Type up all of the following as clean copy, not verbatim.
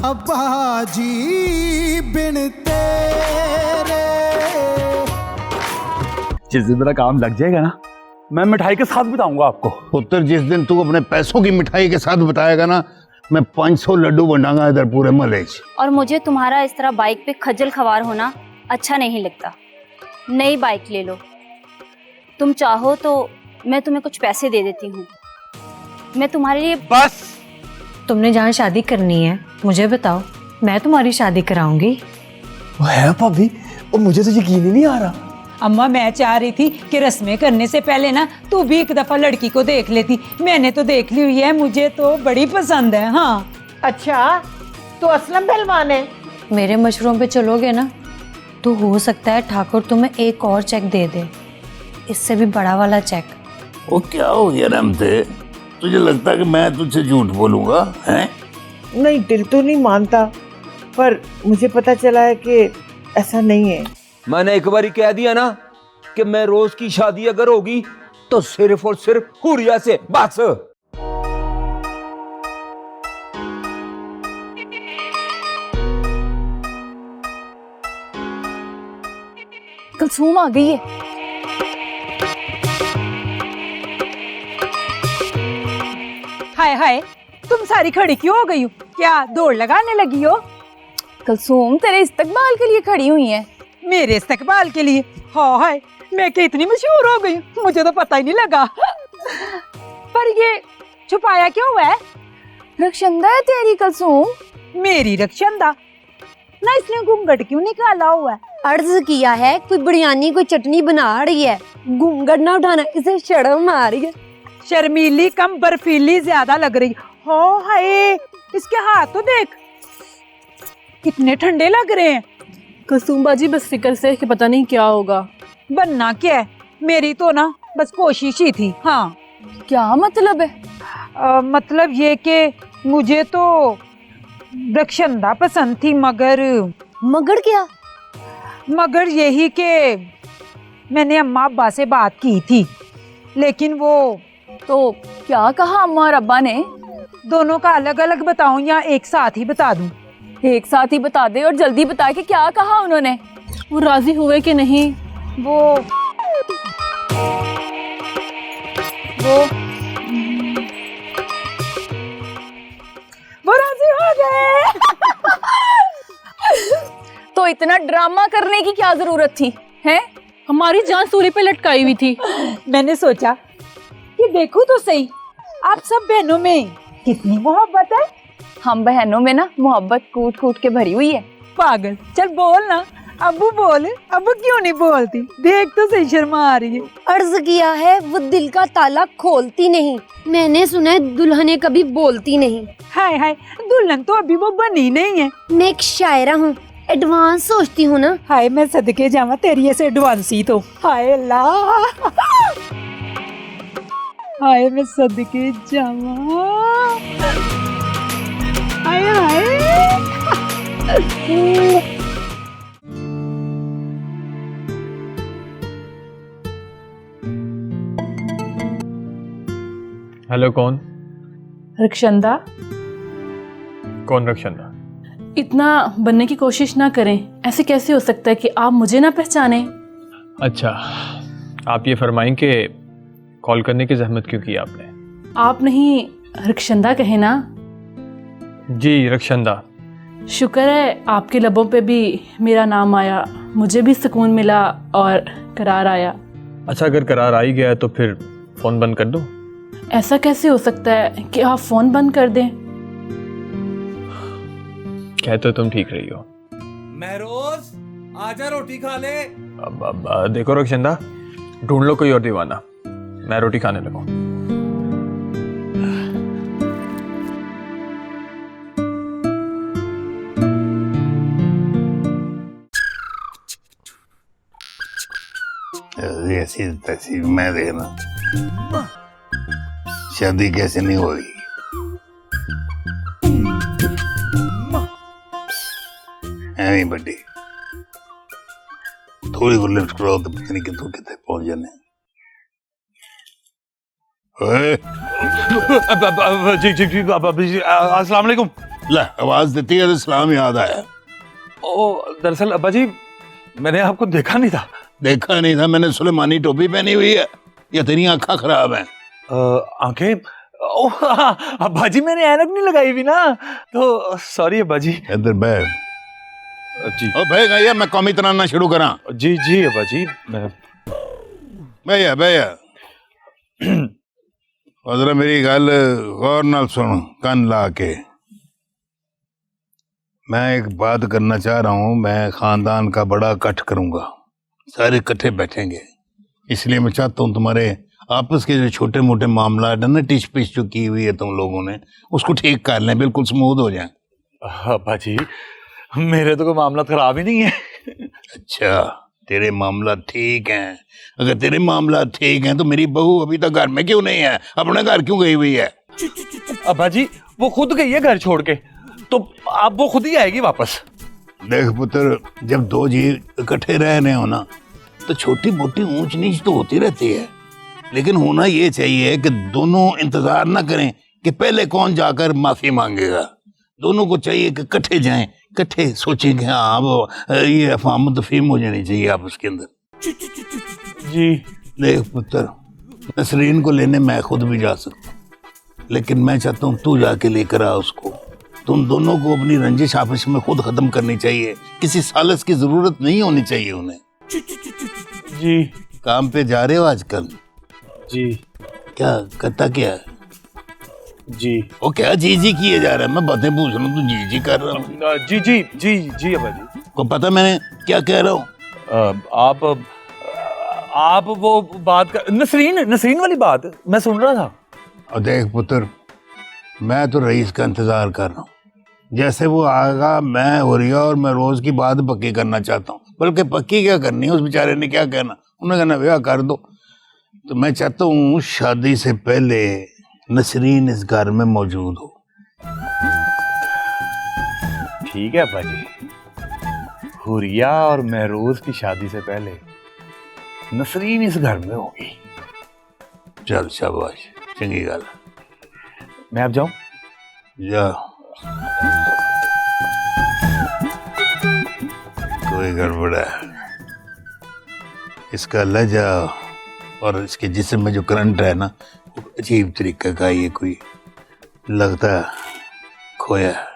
अब्बा जी बिन तेरे। जिस दिन मेरा काम लग जाएगा ना, मैं मिठाई के साथ बताऊंगा आपको। पुत्र, जिस दिन तू अपने पैसों की मिठाई के साथ बताएगा ना, मैं 500 लड्डू बनाऊंगा इधर पूरे महल्ले से। और मुझे तुम्हारा इस तरह बाइक पे खज्जल खवार होना अच्छा नहीं लगता। नई बाइक ले लो। तुम चाहो तो मैं तुम्हें कुछ पैसे दे देती हूँ। मैं तुम्हारे लिए बस। तुमने जहाँ शादी करनी है मुझे बताओ, मैं तुम्हारी शादी कराऊंगी। है भाभी, और मुझे तो यकीन ही नहीं आ रहा। अम्मा, मैं चाह रही थी कि रस्में करने से पहले ना तू भी एक दफा लड़की को देख लेती। मैंने तो देख ली हुई है, मुझे तो बड़ी पसंद है। हाँ। अच्छा, तो असलम पहलवान है? मेरे मशवरों पे चलोगे ना तो हो सकता है ठाकुर तुम्हें एक और चेक दे दे, इससे भी बड़ा वाला चेक। वो क्या हो गया रमते, तुझे लगता है कि मैं तुझसे झूठ बोलूंगा? हैं? नहीं, दिल तो नहीं मानता, पर मुझे पता चला है कि ऐसा नहीं है। मैंने एक बार कह दिया ना कि मैं रोज की शादी अगर होगी तो सिर्फ और सिर्फ हुरिया से, बस। कुलसूम आ गई है। हाय हाय, तुम सारी खड़ी क्यों हो गई हो? क्या दौड़ लगाने लगी हो? कुलसूम तेरे इस्तकबाल के लिए खड़ी हुई है। मेरे इस्तकबाल के लिए? हाय, मैं क्या इतनी मशहूर हो गई, मुझे तो पता ही नहीं लगा। पर ये छुपाया क्यों हुआ है? रक्षंदा है तेरी कुलसूम। मेरी रक्षंदा ना, इसने घूंघट क्यों निकाला हुआ है? अर्ज किया है, कोई बिरयानी कोई चटनी बना रही है, घूंघट ना उठाना, इसे शर्म आ रही है। शर्मीली कम बर्फीली ज्यादा लग रही। हो हाय, इसके हाथ तो देख कितने ठंडे लग रहे हैं। कुलसूम बाजी बस फिक्र से कि पता नहीं क्या होगा। बनना क्या है, मेरी तो ना बस कोशिश ही थी। हाँ। क्या मतलब है? मतलब ये कि मुझे तो रक्षंदा पसंद थी, मगर क्या? मगर यही कि मैंने अम्मा अब्बा से बात की थी, लेकिन वो तो क्या कहा अम्मा और अब्बा ने? दोनों का अलग अलग बताऊं या एक साथ ही बता दूं? एक साथ ही बता दे, और जल्दी बता के क्या कहा उन्होंने। वो राजी हुए कि नहीं? वो राजी हो गए। तो इतना ड्रामा करने की क्या जरूरत थी? हैं? हमारी जान सूली पे लटकाई हुई थी। मैंने सोचा कि देखूं तो सही, आप सब बहनों में कितनी मोहब्बत है। हम बहनों में ना मोहब्बत कूट कूट के भरी हुई है। पागल, चल बोल ना। अब्बू बोल। अब्बू क्यों नहीं बोलती? देख तो सही, शर्मा आ रही है। अर्ज किया है, वो दिल का ताला खोलती नहीं। मैंने सुना है दुल्हने कभी बोलती नहीं। हाय हाय, दुल्हन तो अभी वो बनी नहीं है। मैं एक शायरा हूँ, एडवांस सोचती हूँ ना। हाय, मैं सदके जावा तेरी ऐसे एडवांस ही तो। हाय अल्लाह, हाय मैं सदके जावा। हाय हाय। हेलो, कौन? रक्षंदा। कौन रक्षंदा? इतना बनने की कोशिश ना करें। ऐसे कैसे हो सकता है कि आप मुझे ना पहचाने? अच्छा, आप ये फरमाएं कि कॉल करने की जहमत क्यों की आपने? आप नहीं रक्षंदा कहे ना? जी, रक्षंदा। शुक्र है आपके लबों पे भी मेरा नाम आया, मुझे भी सुकून मिला और करार आया। अच्छा, अगर करार आ ही गया तो फिर फ़ोन बंद कर दो। ऐसा कैसे हो सकता है कि आप फ़ोन बंद कर दें? कहते हो तुम ठीक रही हो। महरोज, आजा रोटी खा ले। अब देखो रक्षंदा, ढूंढ लो कोई और दीवाना, मैं रोटी खाने लगूं। ऐसी तस्वीर मैं देना, शादी कैसे नहीं होगी? ऐਵੇਂ बड़ी थोड़ी को लिफ्ट करो तो पता नहीं कितों कितने पहुंच जाने। जी जी जी, अस्सलाम वालेकुम। ला आवाज देती है तो सलाम याद आया। ओ दरअसल अब्बा जी मैंने आपको देखा नहीं था। देखा नहीं था? मैंने सुलेमानी टोपी पहनी हुई है या तेरी आंखें खराब हैं? आंखें? अब्बा जी मैंने ऐनक नहीं लगाई भी ना, तो सॉरी अब्बा जी। इधर बैठ जी। ओ बैठ गया, मैं कौमी तराना शुरू करा। जी जी अब्बा जी। भैया भैया और मेरी गल गौर नाल सुन, कान ला के। मैं एक बात करना चाह रहा हूँ। मैं खानदान का बड़ा इकट्ठ करूंगा, सारे इकट्ठे बैठेंगे, इसलिए मैं चाहता हूँ तुम्हारे आपस के जो छोटे मोटे मामला है ना, टिच पिच जो की हुई है तुम लोगों ने, उसको ठीक कर लें, बिल्कुल स्मूथ हो जाए। अब्बा जी मेरे तो कोई मामला खराब ही नहीं है। अच्छा तेरे मामला ठीक हैं? अगर तेरे मामला ठीक हैं तो मेरी बहू अभी तक घर में क्यों नहीं है? अपने घर क्यों गई हुई है? अब्बा जी वो खुद गई है घर छोड़ के, तो अब वो खुद ही आएगी वापस। देख पुत्र, जब दो जी इकट्ठे रह रहे हो ना, तो छोटी मोटी ऊंच नीच तो होती रहती है, लेकिन होना ये चाहिए कि दोनों इंतजार ना करें कि पहले कौन जाकर माफी मांगेगा। दोनों को चाहिए कि इकट्ठे जाएं, इकट्ठे सोचें कि हाँ वो ये अफाम तफहीम हो जानी चाहिए आपस के अंदर। जी देख पुत्र, नसरीन को लेने मैं खुद भी जा सकता हूँ, लेकिन मैं चाहता हूँ तू जाके लेकर आ उसको। तुम दोनों को अपनी रंजिश आपस में खुद खत्म करनी चाहिए, किसी सालस की जरूरत नहीं होनी चाहिए उन्हें। जी। काम पे जा रहे हो आजकल? जी। क्या करता क्या है? जी। वो क्या जी जी किए जा रहा है? मैं बातें पूछ रहा हूँ, तू जी जी कर रहा हूँ। जी जी जी जी अब्बा जी को पता मैंने क्या कह रहा हूँ? आप वो बात कर, नसरीन वाली बात मैं सुन रहा था। और देख पुत्र, मैं तो रईस का इंतजार कर रहा हूँ। जैसे वो आएगा, मैं हुरिया और मैं रोज की बात पक्की करना चाहता हूँ। बल्कि पक्की क्या करनी है, उस बेचारे ने क्या कहना, उन्हें कहना ब्याह कर दो। तो मैं चाहता हूँ शादी से पहले नसरीन इस घर में मौजूद हो। ठीक है अब्बा जी, हुरिया और महरोज की शादी से पहले नसरीन इस घर में होगी। चल शाबाश, चंगी गल। मैं अब जाऊं? जा, कोई गड़बड़ है। इसका लहजा और इसके जिस्म में जो करंट है ना, वो अजीब तरीके का, ये कोई लगता है खोया है।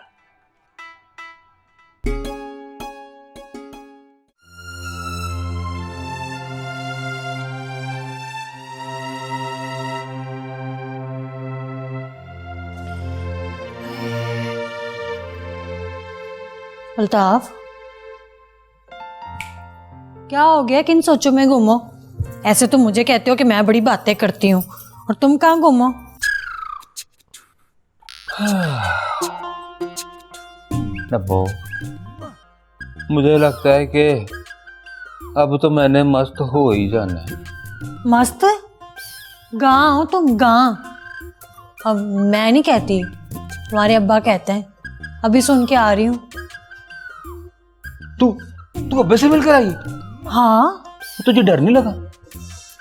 अल्ताफ, क्या हो गया? किन सोचों में घूमो? ऐसे तो मुझे कहते हो कि मैं बड़ी बातें करती हूँ, और तुम कहाँ घूमो? नब्बो, मुझे लगता है कि अब तो मैंने मस्त हो ही जाना है। मस्त? गाँ हो तुम, गाँ। अब मैं नहीं कहती, तुम्हारे अब्बा कहते हैं। अभी सुन के आ रही हूँ। तू अब्बे से मिलकर आई? हाँ। तुझे डर नहीं लगा?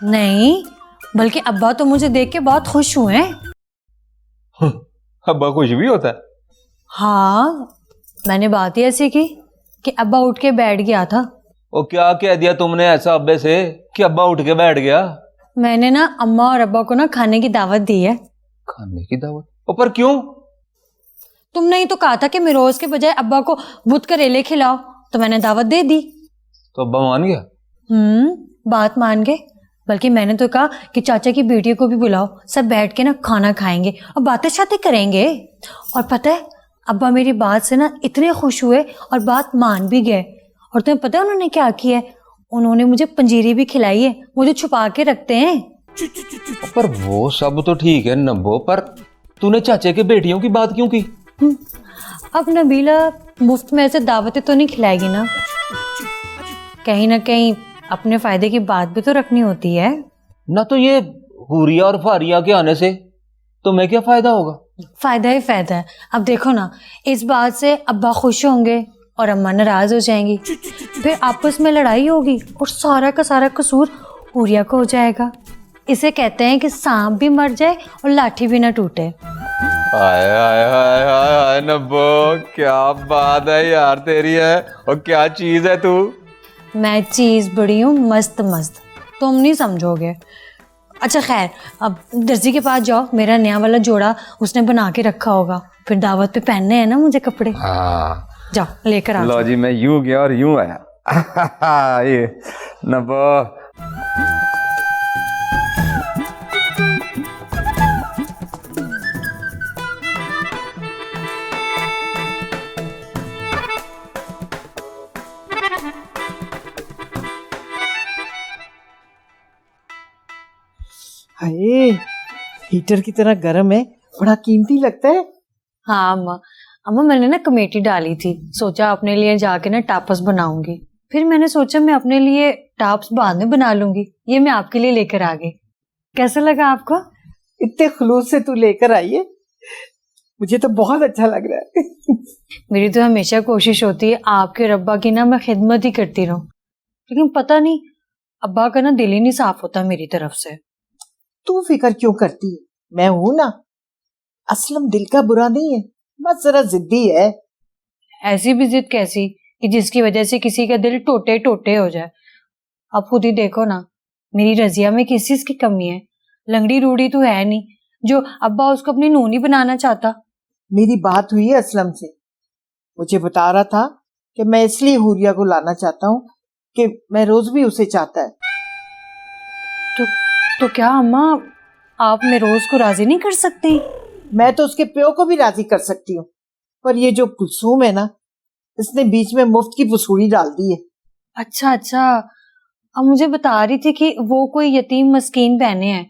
नहीं, बल्कि अब्बा तो मुझे देख के बहुत खुश हुए हैं। अब्बा खुश भी होता है? हाँ, मैंने बात ही ऐसी की कि अब्बा उठ के बैठ गया था। और क्या कह दिया तुमने ऐसा अब्बे से कि अब्बा उठ के बैठ गया? मैंने ना अम्मा और अब्बा को ना खाने की दावत दी है। खाने की दावत? और पर क्यों? तुमने ही तो कहा था कि मिरोज के बजाय अब्बा को बुत करेले खिलाओ, तो मैंने दावत दे दी। तो अब्बा मान गया? बात मान गए। बल्कि मैंने तो कहा कि चाचा की बेटियों को भी बुलाओ, सब बैठ के ना खाना खाएंगे और बातें शातें करेंगे। और पता है, अब्बा मेरी बात से ना इतने खुश हुए और बात मान भी गए। और तुम्हें पता है उन्होंने क्या किया है? उन्होंने मुझे पंजीरी भी खिलाई है, मुझे छुपा के रखते हैं। पर वो सब तो ठीक है नब्बो, पर तूने चाचे के बेटियों की बात क्यों की? अब नबीला मुफ्त में ऐसे दावतें तो नहीं खिलाएगी ना, कहीं ना कहीं अपने फायदे की बात भी तो रखनी होती है ना। तो ये हुरिया और फारिया के आने से तुम्हें क्या फायदा होगा? फायदा ही फायदा है। अब देखो ना, इस बात से अब्बा खुश होंगे और अम्मा नाराज हो जाएंगी, फिर आपस में लड़ाई होगी और सारा का सारा कसूर हुरिया को हो जाएगा। इसे कहते हैं कि सांप भी मर जाए और लाठी भी ना टूटे। हाय हाय हाय हाय हाय नब्बो, क्या बात है यार तेरी है, और क्या चीज है तू। मैं चीज बड़ी हूँ मस्त मस्त, तुम नहीं समझोगे। अच्छा खैर, अब दर्जी के पास जाओ, मेरा नया वाला जोड़ा उसने बना के रखा होगा, फिर दावत पे पहनने हैं ना मुझे कपड़े। हाँ जाओ लेकर आ लो जाओ। जी, मैं यूं गया और यूं आया। ये नब्बो, हाय, हीटर की तरह गर्म है, बड़ा कीमती लगता है। हाँ अम्मा, अम्मा मैंने ना कमेटी डाली थी, सोचा अपने लिए जाके ना टापस बनाऊंगी, फिर मैंने सोचा मैं अपने लिए टाप्स बाद में बना लूंगी, ये मैं आपके लिए लेकर आ गई। कैसा लगा आपको? इतने खुलूस से तू लेकर आई है, मुझे तो बहुत अच्छा लग रहा है। मेरी तो हमेशा कोशिश होती है आपके रब्बा की ना मैं खिदमत ही करती रहूं, लेकिन पता नहीं अब्बा का ना दिल ही नहीं साफ होता मेरी तरफ से। तू फिक्र क्यों करती है, मैं हूं ना। असलम दिल का बुरा नहीं है, बस जरा जिद्दी है। ऐसी भी जिद कैसी कि जिसकी वजह से किसी का दिल टोटे टोटे हो जाए। आप खुद ही देखो ना, मेरी रजिया में किस चीज की कमी है? लंगड़ी रूड़ी तो है नहीं जो अब्बा उसको अपनी नूनी बनाना चाहता। मेरी बात हुई है असलम से, मुझे बता रहा था कि मैं इसलिए हुरिया को लाना चाहता हूँ कि मैं रोज भी उसे चाहता है। तो क्या अम्मा आप मेरोज को राजी नहीं कर सकती? मैं तो उसके प्यो को भी राजी कर सकती हूँ, पर ये जो कुलसूम है ना, इसने बीच में मुफ्त की वसूली डाल दी है। अच्छा अच्छा, अब मुझे बता रही थी कि वो कोई यतीम मस्कीन बहने हैं।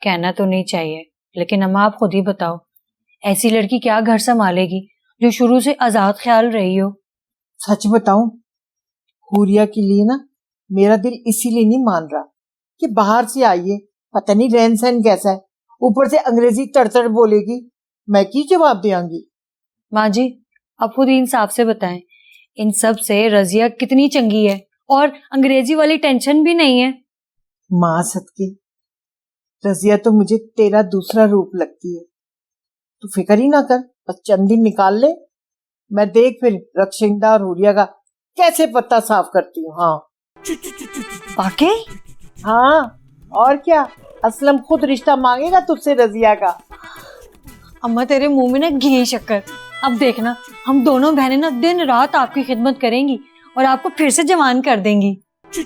कहना तो नहीं चाहिए, लेकिन अम्मा आप खुद ही बताओ, ऐसी लड़की क्या घर संभालेगी जो शुरू से आजाद ख्याल रही हो? सच बताऊं, हुरिया के लिए ना मेरा दिल इसीलिए नहीं मान रहा कि बाहर से आई है, पता नहीं रहन सहन कैसा है, ऊपर से अंग्रेजी तड़तड़ बोलेगी, मैं की जवाब देंगी। माँ जी आप खुद इंसाफ से बताएं, इन सब से रजिया कितनी चंगी है और अंग्रेजी वाली टेंशन भी नहीं है। माँ सदके, रजिया तो मुझे तेरा दूसरा रूप लगती है, तू फिक्र ही ना कर, बस चंद दिन निकाल ले, मैं देख फिर रक्षिंदा और हुरिया का कैसे पत्ता साफ करती हूँ। हाँ वाकई? हाँ और क्या, असलम खुद रिश्ता मांगेगा तुझसे रजिया का। अम्मा तेरे मुंह में ना घी शक्कर। अब देखना, हम दोनों बहनें ना दिन रात आपकी खिदमत करेंगी और आपको फिर से जवान कर देंगी।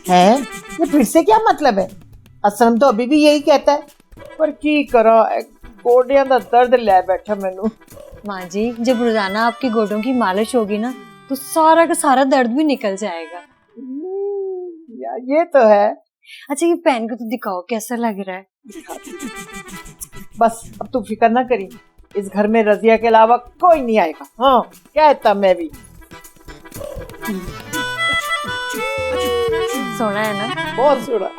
है ये फिर से क्या मतलब है? असलम तो अभी भी यही कहता है, पर की करा, गोडियां दा दर्द ले बैठा मैनू। माँ जी जब रोजाना आपकी गोडों की मालिश होगी ना, तो सारा का सारा दर्द भी निकल जाएगा। यार ये तो है। अच्छा ये पहन के तो दिखाओ कैसा लग रहा है। बस अब तू फिक्र ना करी, इस घर में रजिया के अलावा कोई नहीं आएगा। हाँ कहता मैं भी। सोना है ना? बहुत सोना।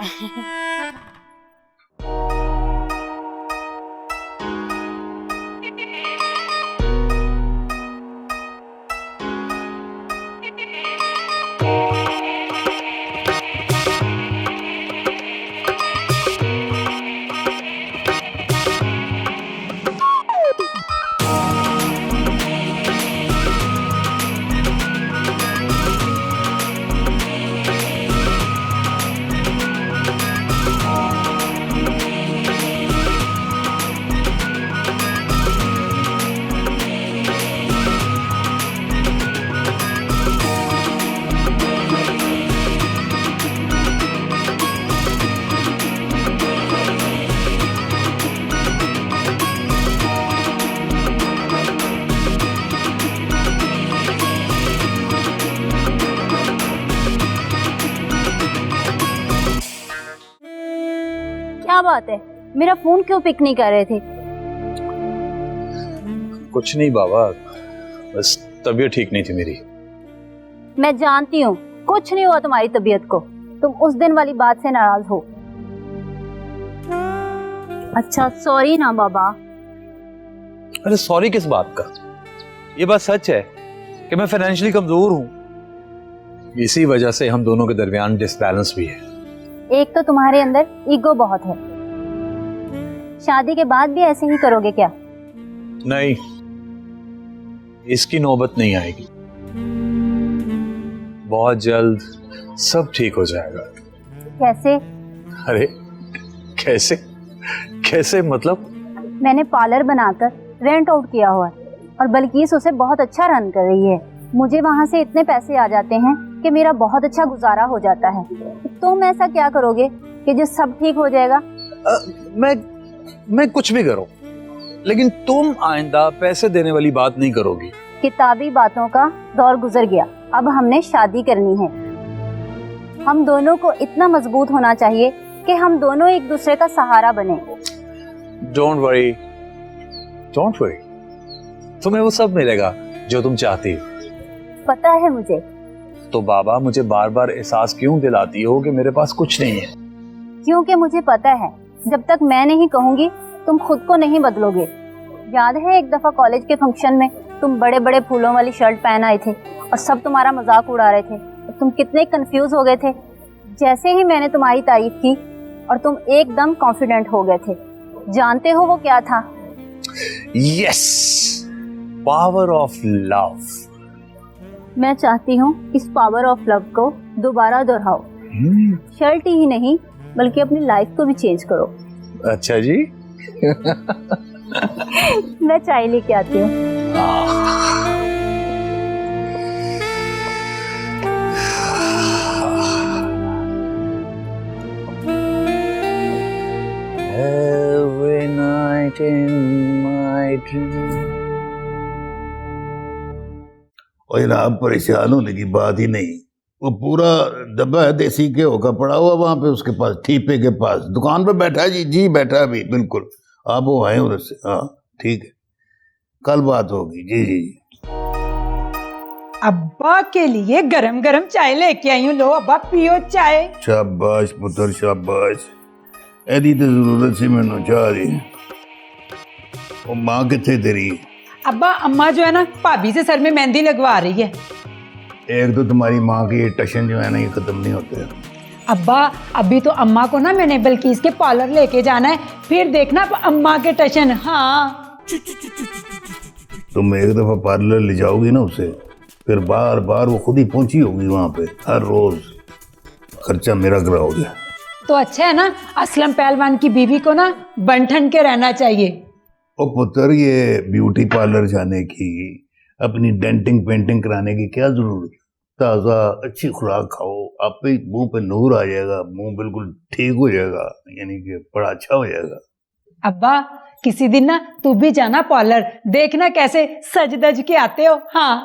क्या बात है, मेरा फोन क्यों पिक नहीं कर रहे थे? कुछ नहीं बाबा, बस तबीयत ठीक नहीं थी मेरी। मैं जानती हूँ कुछ नहीं हुआ तुम्हारी तबीयत को, तुम उस दिन वाली बात से नाराज हो। अच्छा सॉरी ना बाबा। अरे सॉरी किस बात का? ये बात सच है कि मैं फाइनेंशियली कमजोर हूँ, इसी वजह से हम दोनों के दरमियान डिसबैलेंस भी है। एक तो तुम्हारे अंदर ईगो बहुत है, शादी के बाद भी ऐसे ही करोगे क्या? नहीं, इसकी नौबत नहीं आएगी। बहुत जल्द सब ठीक हो जाएगा। कैसे? अरे कैसे कैसे मतलब? मैंने पार्लर बनाकर रेंट आउट किया हुआ है और बल्किस उसे बहुत अच्छा रन कर रही है। मुझे वहाँ से इतने पैसे आ जाते हैं कि मेरा बहुत अच्छा गुजारा हो जाता है। तुम ऐसा क्या करोगे कि जो सब ठीक हो जाएगा? मैं कुछ भी करूं, लेकिन तुम आइंदा पैसे देने वाली बात नहीं करोगी। किताबी बातों का दौर गुजर गया, अब हमने शादी करनी है। हम दोनों को इतना मजबूत होना चाहिए कि हम दोनों एक दूसरे का सहारा बने। डोंट वरी, तुम्हें वो सब मिलेगा जो तुम चाहती हो। पता है मुझे। तो बाबा, मुझे बार बार एहसास क्यों दिलाती हो कि मेरे पास कुछ नहीं है? क्योंकि मुझे पता है जब तक मैं नहीं कहूँगी तुम खुद को नहीं बदलोगे। याद है एक दफा कॉलेज के फंक्शन में तुम बड़े बड़े फूलों वाली शर्ट पहन आए थे और सब तुम्हारा मजाक उड़ा रहे थे और तुम कितने कंफ्यूज हो गए थे। जैसे ही मैंने तुम्हारी तारीफ की और तुम एकदम कॉन्फिडेंट हो गए थे। जानते हो वो क्या था? Yes, power of love. मैं चाहती हूँ इस पावर ऑफ लव को दोबारा दोहराओ। शर्ट ही नहीं बल्कि अपनी लाइफ को भी चेंज करो। अच्छा जी। मैं चाय लेके आती हूँ। Every night in my dream। और जनाब, परेशान होने की बात ही नहीं। वो पूरा डब्बा है देसी घ्यो का पड़ा हुआ वहां पे उसके पास, ठीपे के पास, दुकान पे बैठा है। जी बैठा है अभी, बिल्कुल। आप वो आए उधर से? हाँ ठीक है, कल बात होगी। जी। अब्बा के लिए गरम गरम चाय लेके आई हूँ। लो अब्बा पियो चाय। शाबाश पुत्र शाबाश। एदी तो जरूरत सी मैनू चाह दी। वो माँ कितने तेरी? अब्बा अम्मा जो है ना भाभी से सर में मेहंदी लगवा रही है। एक तो तुम्हारी माँ के ये टशन जो है ना, ये खत्म नहीं होते। अब्बा अभी तो अम्मा को ना मैंने बल्किस के पार्लर लेके जाना है, फिर देखना अम्मा के टशन। हाँ, तुम एक दफा पार्लर ले जाओगी ना उसे, फिर बार बार वो खुद ही पहुंची होगी वहां पे। हर रोज खर्चा मेरा कराओगे। तो अच्छा है ना, असलम पहलवान की बीवी को ना बन-ठन के रहना चाहिए। ओ पुत्र, ये ब्यूटी पार्लर जाने की, अपनी डेंटिंग पेंटिंग कराने की क्या जरूरत? ताज़ा अच्छी खुराक खाओ, आप पे मुंह पे नूर आ जाएगा, मुंह बिल्कुल ठीक हो जाएगा, यानी कि बड़ा अच्छा हो जाएगा। अब्बा किसी दिन ना तू भी जाना पार्लर, देखना कैसे सज धज के आते हो। हाँ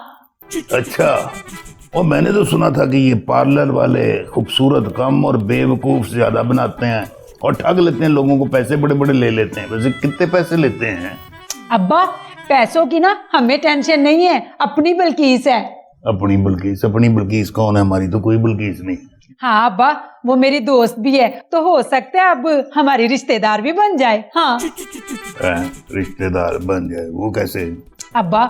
अच्छा, और मैंने तो सुना था कि ये पार्लर वाले खूबसूरत कम और बेवकूफ ज्यादा बनाते हैं और ठग लेते हैं लोगों को, पैसे बड़े बड़े ले लेते हैं। वैसे कितने पैसे लेते हैं? अब्बा पैसों की ना हमें टेंशन नहीं है, अपनी बल्किस है। अपनी बल्किस? अपनी बल्किस कौन है? हमारी तो कोई बल्किस नहीं। हाँ अब्बा, वो मेरी दोस्त भी है, तो हो सकता है अब हमारी रिश्तेदार भी बन जाए। हाँ रिश्तेदार बन जाए? वो कैसे? अब्बा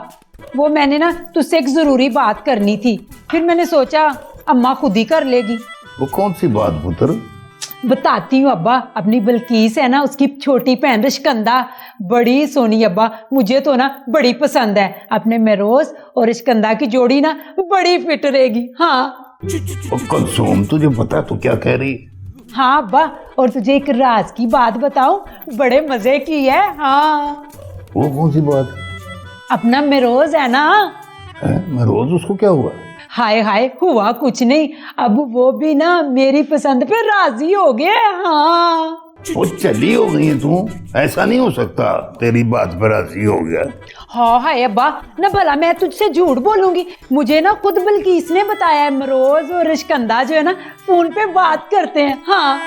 वो मैंने ना तुझसे एक जरूरी बात करनी थी, फिर मैंने सोचा अम्मा खुद ही कर लेगी। वो कौन सी बात पुत्र? बताती हूँ अब्बा। अपनी बल्किस है ना, उसकी छोटी बहन रिशकंदा बड़ी सोनी अब्बा, मुझे तो ना बड़ी पसंद है। अपने मेरोज और रिशकंदा की जोड़ी ना बड़ी फिट रहेगी। हाँ कुलसूम, तुझे पता तो क्या कह रही? हाँ अब्बा, और तुझे एक राज की बात बताऊं, बड़े मजे की है। हाँ वो कौन सी बात? अपना मेरोज है ना, मेरोज, उसको क्या हुआ? हाय हाय, हुआ कुछ नहीं, अब वो भी ना मेरी पसंद पे राजी हो गए। हाँ वो चली हो गई है तू? ऐसा नहीं हो सकता, तेरी बात पर राजी हो गया। हाँ हाय अब्बा, ना भला मैं तुझसे झूठ बोलूंगी, मुझे ना खुद बल्किस ने बताया है, मरोज और रिशकंदा जो है ना फोन पे बात करते हैं। हाँ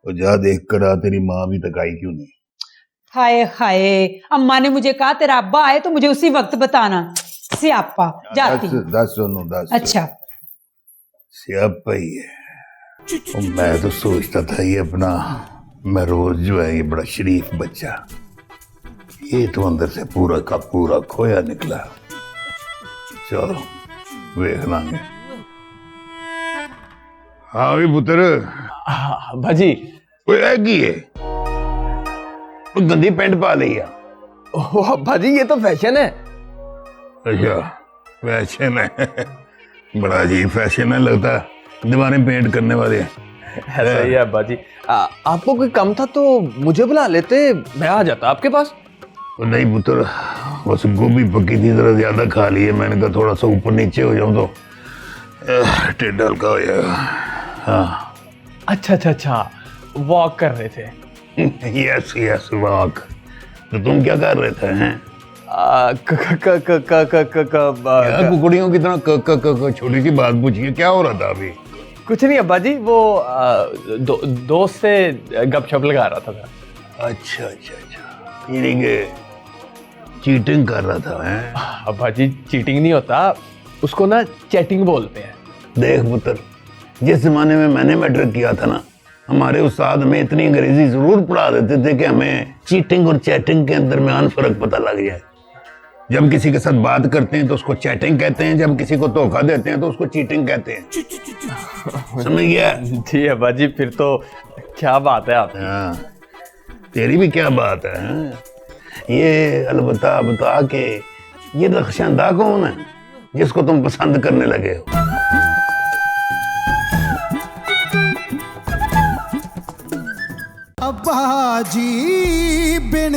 तो जा देख कर आ, तेरी माँ अभी तक आई क्यों नहीं? हाय हाय, अम्मा ने मुझे कहा तेरा अब्बा आए तो मुझे उसी वक्त बताना। सियापा जाती। दस सुनो, दस। अच्छा सियापा ही है। और मैं तो सोचता था ये अपना मेरोज जो है ये बड़ा शरीफ बच्चा, ये तो अंदर से पूरा का पूरा खोया निकला। चलो देख लांगे। हाँ भी पुत्र। भाजी कोई है गंदी पैंट पा ली है। ओह अब्बा जी ये तो फैशन है। अच्छा फैशन है, बड़ा अजीब फैशन है, लगता है दीवारें पेंट करने वाले हैं। ऐसा ही है अब्बा जी। आपको कोई कम था तो मुझे बुला लेते, मैं आ जाता आपके पास। नहीं पुत्र, बस गोभी पकी थी, जरा ज्यादा खा ली है, मैंने कहा थोड़ा सा ऊपर नीचे हो जाऊं तो ढिड हल्का हो जाएगा। हाँ अच्छा, वॉक कर रहे थे। Yes yes walk. तो तुम क्या कर रहे थे? हैं क्या कुकड़ियों की तरह छोटी सी बात पूछिए, क्या हो रहा था अभी? कुछ नहीं अब्बा जी, वो दोस्त से गपशप लगा रहा था। अच्छा यानी कि चीटिंग कर रहा था? हैं अब्बा जी चीटिंग नहीं होता, उसको ना चैटिंग बोलते हैं। देख पुत्र, जिस जमाने में मैंने मैट्रिक किया था ना, हमारे उस्ताद हमें इतनी अंग्रेजी जरूर पढ़ा देते थे कि हमें चीटिंग और चैटिंग के अंदर में फर्क पता लग जाए। जब किसी के साथ बात करते हैं तो उसको चैटिंग कहते हैं, जब किसी को धोखा देते हैं तो उसको चीटिंग कहते हैं। समझ गया? जी अब्बा जी, फिर तो क्या बात है आप। हाँ, तेरी भी क्या बात है? हाँ? ये अलबत्ता बता के ये रखशंदा कौन है जिसको तुम पसंद करने लगे हो? अब्बा जी बिन